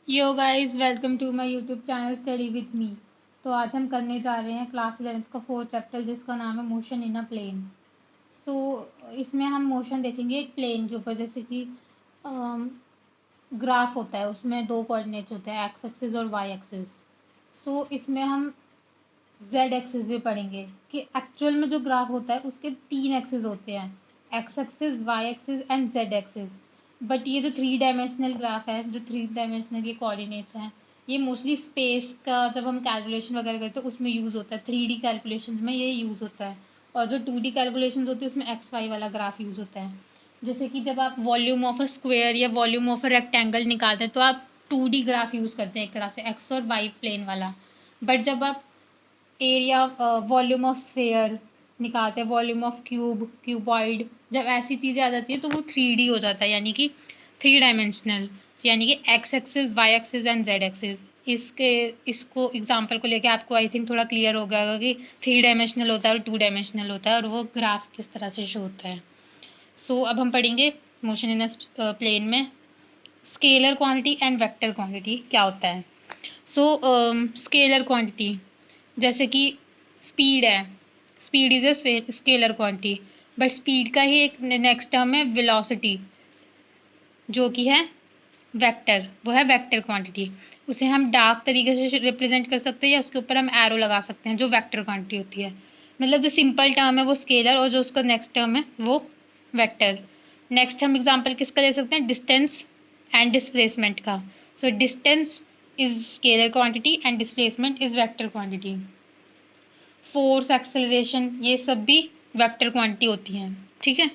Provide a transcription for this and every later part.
Yo guys, welcome to my YouTube channel study with me. तो आज हम करने जा रहे हैं क्लास 11th का फोर्थ चैप्टर जिसका नाम है मोशन इन अ प्लेन। सो इसमें हम मोशन देखेंगे एक प्लेन के ऊपर, जैसे कि ग्राफ होता है, उसमें दो कोऑर्डिनेट्स होते हैं, एक्स एक्सिस और वाई एक्सिस। सो इसमें हम जेड एक्सिस भी पढ़ेंगे कि एक्चुअल में जो ग्राफ होता है उसके तीन एक्सिस होते हैं, X axis, Y axis and Z axis. But ये जो थ्री डायमेंशनल ग्राफ है, जो थ्री डायमेंशनल ये कोऑर्डिनेट्स हैं, ये मोस्टली स्पेस का जब हम कैलकुलेशन वगैरह करते हैं उसमें यूज़ होता है, थ्री डी कैलकुलेशन में ये यूज़ होता है। और जो टू डी कैलकुलेशन होती है उसमें एक्स वाई वाला ग्राफ यूज़ होता है। जैसे कि जब आप वॉल्यूम ऑफ अ स्क्वायर या वॉल्यूम ऑफ अ रेक्टेंगल निकालते हैं तो आप टू डी ग्राफ यूज़ करते हैं, एक तरह से एक्स और वाई प्लेन वाला। बट जब आप एरिया, वॉल्यूम ऑफ स्फेयर निकालते हैं, वॉल्यूम ऑफ क्यूब, क्यूबॉइड, जब ऐसी चीज़ें आ जाती हैं तो वो थ्री डी हो जाता है, यानी कि थ्री डायमेंशनल, यानी कि X axis, Y axis and Z axis. इसके इसको एग्जांपल को लेके आपको आई थिंक थोड़ा क्लियर हो गया होगा कि थ्री डायमेंशनल होता है और टू डायमेंशनल होता है और वो ग्राफ किस तरह से शो होता है। सो अब हम पढ़ेंगे मोशन इन प्लेन में scalar quantity and vector quantity क्या होता है। सो स्केलर क्वांटिटी जैसे कि स्पीड है, speed is a scalar quantity. But speed का ही एक नेक्स्ट टर्म है वेलोसिटी, जो कि है वेक्टर, वो है वेक्टर क्वांटिटी। उसे हम डार्क तरीके से रिप्रेजेंट कर सकते हैं या उसके ऊपर हम एरो लगा सकते हैं, जो वेक्टर क्वांटिटी होती है। मतलब जो सिंपल टर्म है वो स्केलर और जो उसका नेक्स्ट टर्म है वो वेक्टर। नेक्स्ट हम एग्जांपल किसका ले सकते हैं, डिस्टेंस एंड डिस्प्लेसमेंट का। So distance is scalar quantity and displacement is vector quantity. Force, acceleration, ये सब भी वेक्टर क्वांटिटी होती हैं, ठीक है।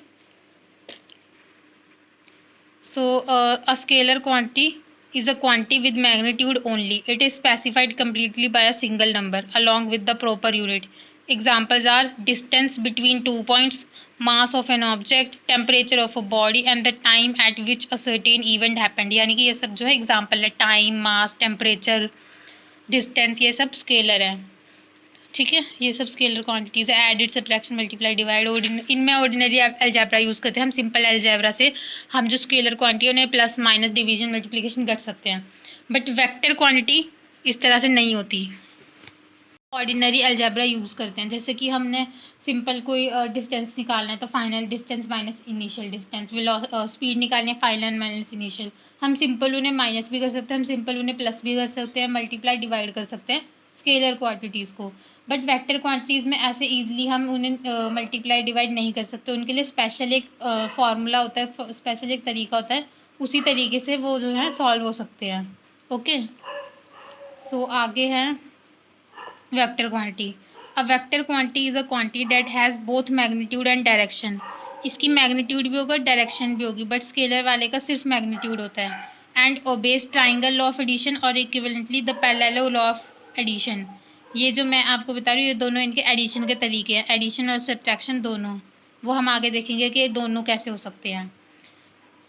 So a scalar quantity is a quantity with magnitude only. It is specified completely by a single number along with the proper unit. Examples are distance between 2 points, mass of an object, temperature of a body and the time at which a certain event happened. यानी कि ये सब जो है example है, time, मास, temperature, distance, ये सब scalar है, ठीक है। ये सब स्केलर क्वांटिटीज है। एडिड, सब्ट्रैक्शन, मल्टीप्लाई, डिवाइड, इनमें ऑर्डिनरी अलजेब्रा यूज़ करते हैं हम। सिंपल अलजेब्रा से हम जो स्केलर क्वांटिटी है उन्हें प्लस माइनस डिवीजन मल्टीप्लिकेशन कर सकते हैं। बट वेक्टर क्वांटिटी इस तरह से नहीं होती, ऑर्डिनरी अलजेब्रा यूज़ करते हैं। जैसे कि हमने सिंपल कोई डिस्टेंस निकालना है तो final distance minus initial distance, speed निकालनी है फाइनल माइनस इनिशियल। हम सिंपल उन्हें माइनस भी कर सकते हैं, हम सिंपल उन्हें प्लस भी कर सकते हैं, मल्टीप्लाई डिवाइड कर सकते हैं स्केलर क्वांटिटीज़ को। बट वेक्टर क्वांटिटीज़ में ऐसे ईजिली हम उन्हें मल्टीप्लाई डिवाइड नहीं कर सकते, उनके लिए स्पेशल एक फार्मूला होता है, स्पेशल एक तरीका होता है, उसी तरीके से वो जो है सॉल्व हो सकते हैं। ओके, सो आगे है vector quantity. A vector quantity is a quantity that has both magnitude and direction. इसकी मैग्नीट्यूड भी होगा, डायरेक्शन भी होगी, बट स्केलर वाले का सिर्फ मैग्नीट्यूड होता है। And obeys triangle law of addition और equivalently the parallel law of addition. ये जो मैं आपको बता रही हूँ ये दोनों इनके एडिशन के तरीके हैं, एडिशन और सब्ट्रैक्शन दोनों। वो हम आगे देखेंगे कि दोनों कैसे हो सकते हैं।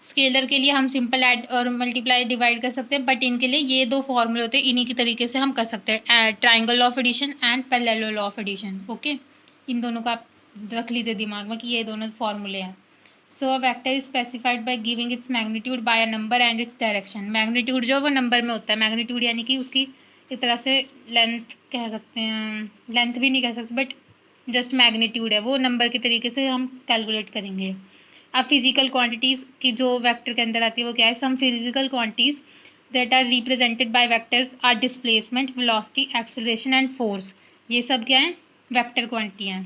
स्केलर के लिए हम सिंपल ऐड और मल्टीप्लाई डिवाइड कर सकते हैं, बट इनके लिए ये दो फॉर्मूले होते हैं, इन्हीं की तरीके से हम कर सकते हैं, triangle law of addition and parallel law of addition. Okay, इन दोनों का आप रख लीजिए दिमाग में कि ये दोनों फॉर्मूले हैं। So a vector is specified by giving its magnitude by a number and its direction. Magnitude जो है वो नंबर में होता है, मैग्नीट्यूड यानी कि उसकी एक तरह से लेंथ कह सकते हैं, लेंथ भी नहीं कह सकते बट जस्ट मैग्नीट्यूड है, वो नंबर के तरीके से हम कैलकुलेट करेंगे। अब फिजिकल क्वांटिटीज़ की जो वेक्टर के अंदर आती है वो क्या है, some physical quantities that are represented by vectors are displacement, velocity, acceleration and force. ये सब क्या है, वेक्टर क्वांटिटी हैं।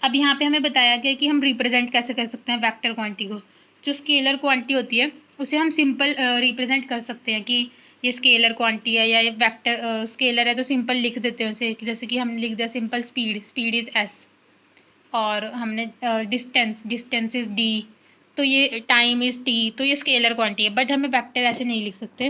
अब यहाँ पे हमें बताया गया कि हम रिप्रेजेंट कैसे कर सकते हैं वेक्टर क्वांटिटी को। जो स्केलर क्वांटिटी होती है उसे हम सिंपल रिप्रेजेंट कर सकते हैं कि ये स्केलर क्वांटिटी है या ये वेक्टर स्केलर है, तो सिंपल लिख देते हैं उसे, जैसे कि हमने लिख दिया simple speed, speed is S. और हमने डिस्टेंस, डिस्टेंस इज डी, तो ये टाइम इज टी, तो ये स्केलर क्वांटिटी है। बट हमें वेक्टर ऐसे नहीं लिख सकते।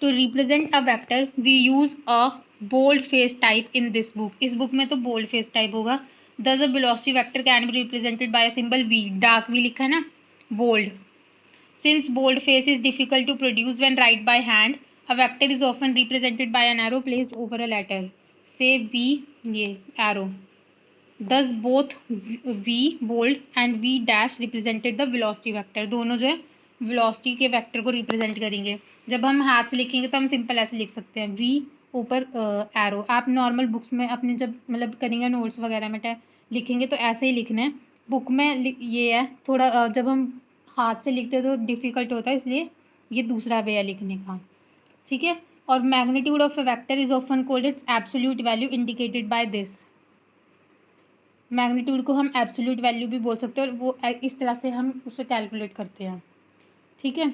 तो represent a vector we use a bold face type in this book. इस बुक में तो बोल्ड फेस टाइप होगा। Thus a velocity vector can be represented by symbol V, dark V लिखा है ना, bold. Since bold face is difficult to produce when write by hand, a vector is often represented by an arrow placed over a letter, से we, ये arrow. Thus both v bold and v dash represented the velocity vector। दोनों जो है velocity के vector को represent करेंगे। जब हम हाथ से लिखेंगे तो हम सिंपल ऐसे लिख सकते हैं, वी ऊपर एरो। आप नॉर्मल बुक्स में अपने जब मतलब करेंगे नोट्स वगैरह में लिखेंगे तो ऐसे ही लिखना है। बुक में ये है थोड़ा जब हम हाथ से लिखते हैं तो डिफ़िकल्ट होता है, इसलिए ये दूसरा वे है लिखने का, ठीक है। और magnitude of a vector is often called its absolute value indicated by this. Magnitude को हम एब्सोल्यूट वैल्यू भी बोल सकते हैं और वो इस तरह से हम उसे कैलकुलेट करते हैं, ठीक है।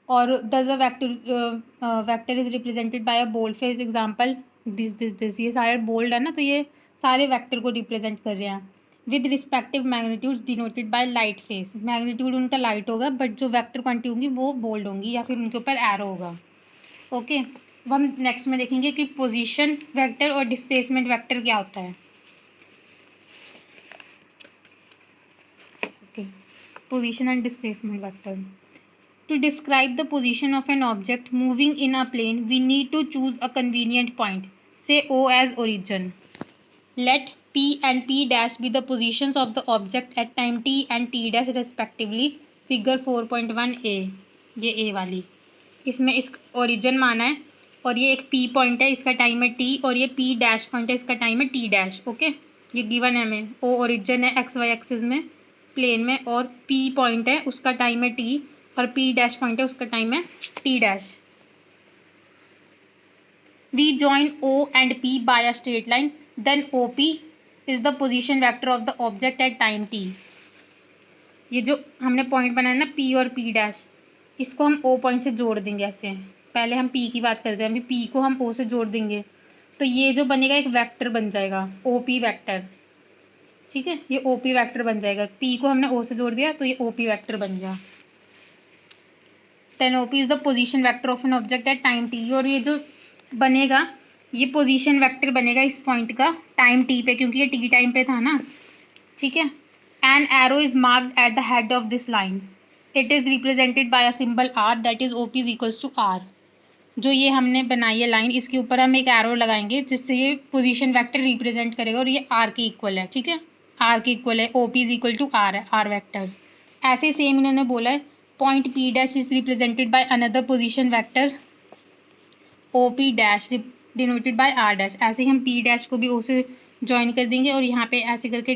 और does a vector is represented by a bold face example this, ये सारे बोल्ड है ना, तो ये सारे वेक्टर को रिप्रेजेंट कर रहे हैं। With respective magnitude denoted by light face, magnitude उनका लाइट होगा बट जो वेक्टर क्वांटिटी होंगी वो बोल्ड होंगी या फिर उनके ऊपर एरो होगा। ओके, अब हम नेक्स्ट में देखेंगे कि पोजीशन वेक्टर और डिस्प्लेसमेंट वेक्टर क्या होता है। Okay, position and displacement vector. To describe the position of an object moving in a plane, we need to choose a convenient point, say O as origin. Let P and P dash be the positions of the object at time t and t dash respectively. Figure 4.1a, ये A वाली, इसमें इस origin माना है और ये एक P point है, इसका टाइम है t, और ये P डैश पॉइंट है, इसका टाइम है t डैश। ओके, ये गिवन है हमें। O origin है एक्स वाई एक्सिस में प्लेन में, और P पॉइंट है उसका टाइम है t, और P डैश पॉइंट है उसका टाइम है t dash. We join O and P by a straight line, then OP is the position vector of the object at time t. ये जो हमने पॉइंट बनाया ना P और P डैश, इसको हम O पॉइंट से जोड़ देंगे ऐसे। पहले हम P की बात करते हैं, अभी P को हम O से जोड़ देंगे तो ये जो बनेगा एक वेक्टर बन जाएगा, OP वेक्टर, ठीक है। ये OP वेक्टर बन जाएगा, P को हमने O से जोड़ दिया तो ये OP वेक्टर बन गया। Then OP is the position vector of an object at time t, और ये जो बनेगा ये पोजीशन वेक्टर बनेगा इस पॉइंट का टाइम t पे, क्योंकि ये t टाइम पे था ना, ठीक है। An arrow is marked at the head of this line, it is represented by a symbol r, that is OP is equals to r। जो ये हमने बनाई है लाइन, इसके ऊपर हम एक एरो लगाएंगे जिससे ये पोजीशन वेक्टर रिप्रेजेंट करेगा और ये r के इक्वल है, ठीक है। r के इक्वल है, OP is equal to r है, r वेक्टर। ऐसे सेम इन्होंने बोला है point P dash is represented by another position vector OP dash denoted by R dash। ऐसे ही हम P dash को भी O से ज्वाइन कर देंगे और यहाँ पे ऐसे करके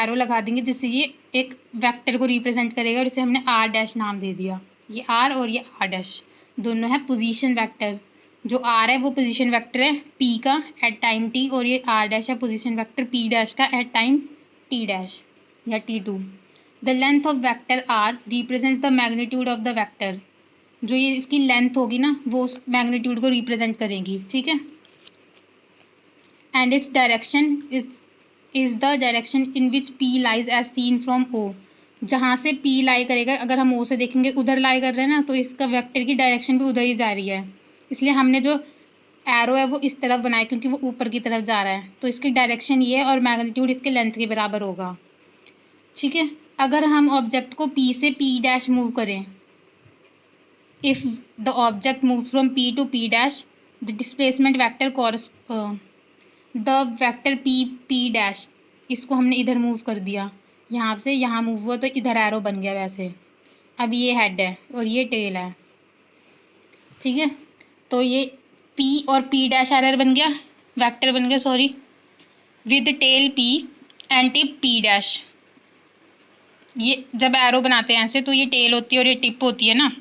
एरो लगा देंगे जिससे ये एक वेक्टर को रिप्रेजेंट करेगा और इसे हमने R dash नाम दे दिया। ये R और ये R dash दोनों है पोजीशन वेक्टर। जो R है वो पोजीशन वेक्टर है P का एट टाइम T, और ये R dash है पोजीशन वेक्टर P dash का एट टाइम T dash या T2। The length of vector r represents the magnitude of the vector। जो ये इसकी लेंथ होगी ना वो उस मैग्नीट्यूड को रिप्रेजेंट करेगी, ठीक है। And its direction is the direction in which P lies as seen from O। जहाँ से P लाई करेगा, अगर हम O से देखेंगे उधर लाई कर रहे हैं ना, तो इसका वेक्टर की डायरेक्शन भी उधर ही जा रही है, इसलिए हमने जो एरो है वो इस तरफ बनाया क्योंकि वो ऊपर की तरफ जा रहा है, तो इसकी डायरेक्शन ये है और मैग्नीट्यूड इसके लेंथ के बराबर होगा, ठीक है। अगर हम ऑब्जेक्ट को P से P डैश मूव करें, if the object move from P to P dash, the displacement vector the vector P dash, इसको हमने इधर मूव कर दिया, यहाँ से यहाँ मूव हुआ तो इधर एरो बन गया वैसे। अब ये हेड है और ये टेल है, ठीक है। तो ये P और P डैश एरर बन गया, वेक्टर बन गया sorry, with tail P and tip P dash. ये जब एरो बनाते हैं ऐसे तो ये टेल होती है और ये टिप होती है ना,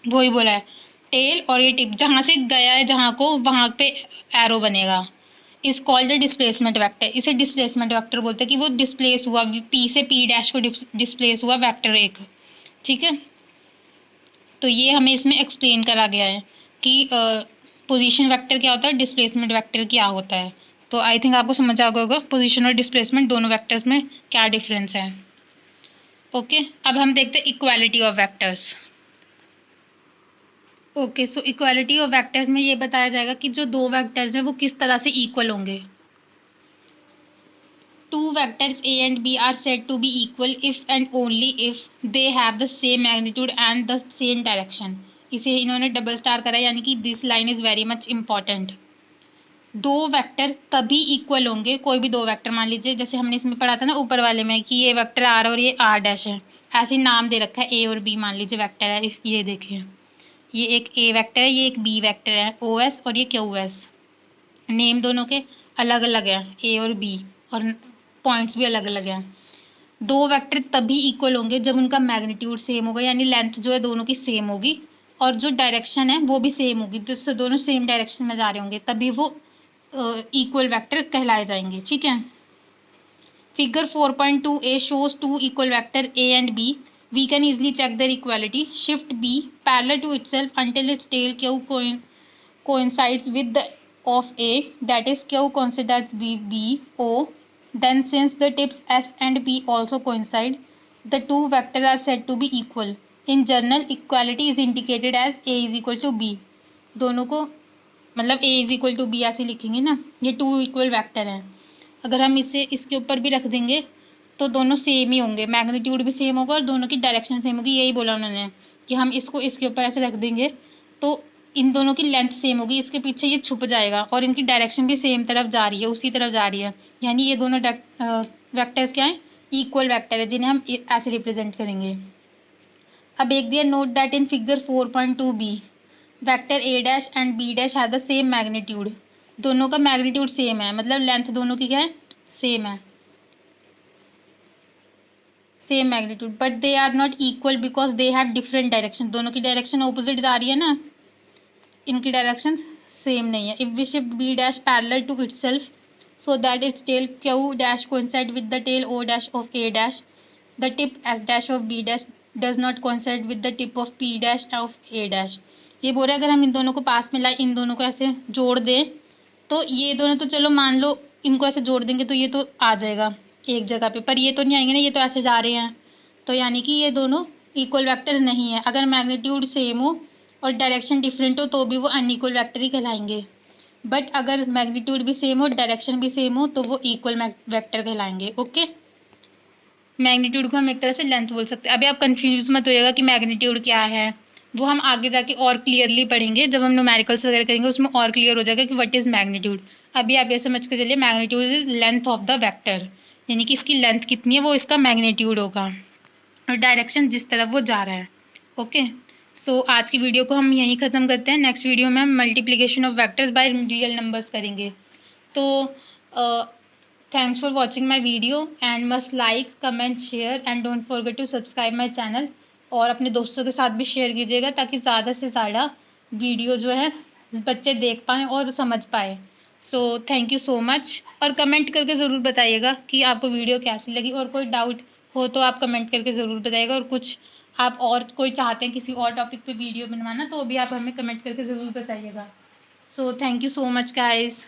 वही बोला है टेल और ये टिप, जहाँ से गया है जहाँ को वहाँ पे एरो बनेगा। इस कॉल्ड द डिस्प्लेसमेंट वेक्टर, इसे डिस्प्लेसमेंट वेक्टर बोलते हैं कि वो डिस्प्लेस हुआ P से P डैश को डिस्प्लेस हुआ वेक्टर एक, ठीक है। तो ये हमें इसमें एक्सप्लेन करा गया है कि पोजीशन वेक्टर क्या होता है, डिस्प्लेसमेंट वेक्टर क्या होता है। तो आई थिंक आपको समझ आ गया होगा पोजीशन और डिस्प्लेसमेंट दोनों वेक्टर्स में क्या डिफरेंस है। ओके, अब हम देखते हैं equality of vectors. Okay, so equality of vectors में ये बताया जाएगा कि जो दो वेक्टर्स हैं वो किस तरह से इक्वल होंगे। Two vectors A and B are said to be equal if and only if they have the same magnitude and the same direction. इसे इन्होंने डबल स्टार करा, यानी कि this line is very much important. दो vector तभी equal होंगे, कोई भी दो वेक्टर मान लीजिए, जैसे हमने इसमें पढ़ा था ना ऊपर वाले में कि ये वेक्टर आर और ये आर डैश है, ऐसे नाम दे रखा है ए और बी, मान लीजिए वेक्टर है इस, ये देखिए ये एक ए वेक्टर है, ये एक बी वेक्टर है ओ एस, और ये क्यू एस। नेम दोनों के अलग अलग हैं ए और बी, और पॉइंट्स भी अलग अलग हैं। दो वेक्टर तभी इक्वल होंगे जब उनका मैग्नीट्यूड सेम होगा, यानी लेंथ जो है दोनों की सेम होगी, और जो डायरेक्शन है वो भी सेम होगी, तो दोनों सेम डायरेक्शन में जा रहे होंगे, तभी वो इक्वल वेक्टर कहलाए जाएंगे। ठीक है। Figure 4.2a shows two equal vector A and B. We can easily check their equality. Shift B parallel to itself until its tail Q coincides with the of A, that is Q considers B O. Then since the tips S and P also coincide, the two vectors are said to be equal. In general, equality is indicated as A is equal to B. दोनों को मतलब A is equal to B ऐसे लिखेंगे ना, ये two equal vector हैं। अगर हम इसे इसके ऊपर भी रख देंगे तो दोनों सेम ही होंगे, मैग्नीट्यूड भी सेम होगा और दोनों की डायरेक्शन सेम होगी। यही बोला उन्होंने कि हम इसको इसके ऊपर ऐसे रख देंगे तो इन दोनों की लेंथ सेम होगी, इसके पीछे ये छुप जाएगा, और इनकी डायरेक्शन भी सेम तरफ जा रही है, उसी तरफ जा रही है, यानी ये दोनों वेक्टर्स क्या है, इक्वल वेक्टर है, जिन्हें हम ऐसे रिप्रेजेंट करेंगे। अब एक दिया note that in figure 4.2b vector A dash and B dash have the same magnitude. दोनों का मैग्नीट्यूड सेम है, मतलब लेंथ दोनों की क्या है, सेम है, same magnitude, but they are not equal because they have different direction. दोनों की डायरेक्शन ऑपोजिट जा रही है ना, इनकी डायरेक्शन सेम नहीं है। If we shift B dash parallel to itself so that its tail Q dash coincide with the tail O dash of A dash, the tip S dash of B dash does not coincide with the tip of P dash of A dash। ये बोल रहा है अगर हम इन दोनों को पास में लाए, इन दोनों को ऐसे जोड़ दें, तो ये दोनों तो चलो मान लो इनको ऐसे जोड़ देंगे तो ये तो आ जाएगा एक जगह पे, पर ये तो नहीं आएंगे ना, ये तो ऐसे जा रहे हैं, तो यानी कि ये दोनों इक्वल वेक्टर नहीं है। अगर मैग्नीट्यूड सेम हो और डायरेक्शन डिफरेंट हो तो भी वो अनइक्वल वेक्टर ही कहलाएंगे, बट अगर मैग्नीट्यूड भी सेम हो डायरेक्शन भी सेम हो तो वो इक्वल वेक्टर कहलाएंगे। ओके, मैग्नीट्यूड को हम एक तरह से लेंथ बोल सकते हैं। अभी आप कंफ्यूज मत होइएगा कि मैग्नीट्यूड क्या है, वो हम आगे जाके और क्लियरली पढ़ेंगे, जब हम न्यूमेरिकल्स वगैरह करेंगे उसमें और क्लियर हो जाएगा कि व्हाट इज मैग्नीट्यूड। अभी आप ये समझ के चलिए magnitude is length of the vector, यानी कि इसकी लेंथ कितनी है वो इसका मैग्नीट्यूड होगा, और डायरेक्शन जिस तरफ वो जा रहा है। ओके, सो आज की वीडियो को हम यहीं ख़त्म करते हैं। नेक्स्ट वीडियो में हम multiplication of vectors by real numbers करेंगे। तो thanks for watching my video and must like comment share and don't forget to subscribe my channel, और अपने दोस्तों के साथ भी शेयर कीजिएगा ताकि ज़्यादा से ज़्यादा वीडियो जो है बच्चे देख पाएँ और समझ पाए। So thank you so much, और कमेंट करके ज़रूर बताइएगा कि आपको वीडियो कैसी लगी, और कोई डाउट हो तो आप कमेंट करके ज़रूर बताइएगा, और कुछ आप और कोई चाहते हैं किसी और टॉपिक पे वीडियो बनवाना तो भी आप हमें कमेंट करके ज़रूर बताइएगा। So thank you so much guys.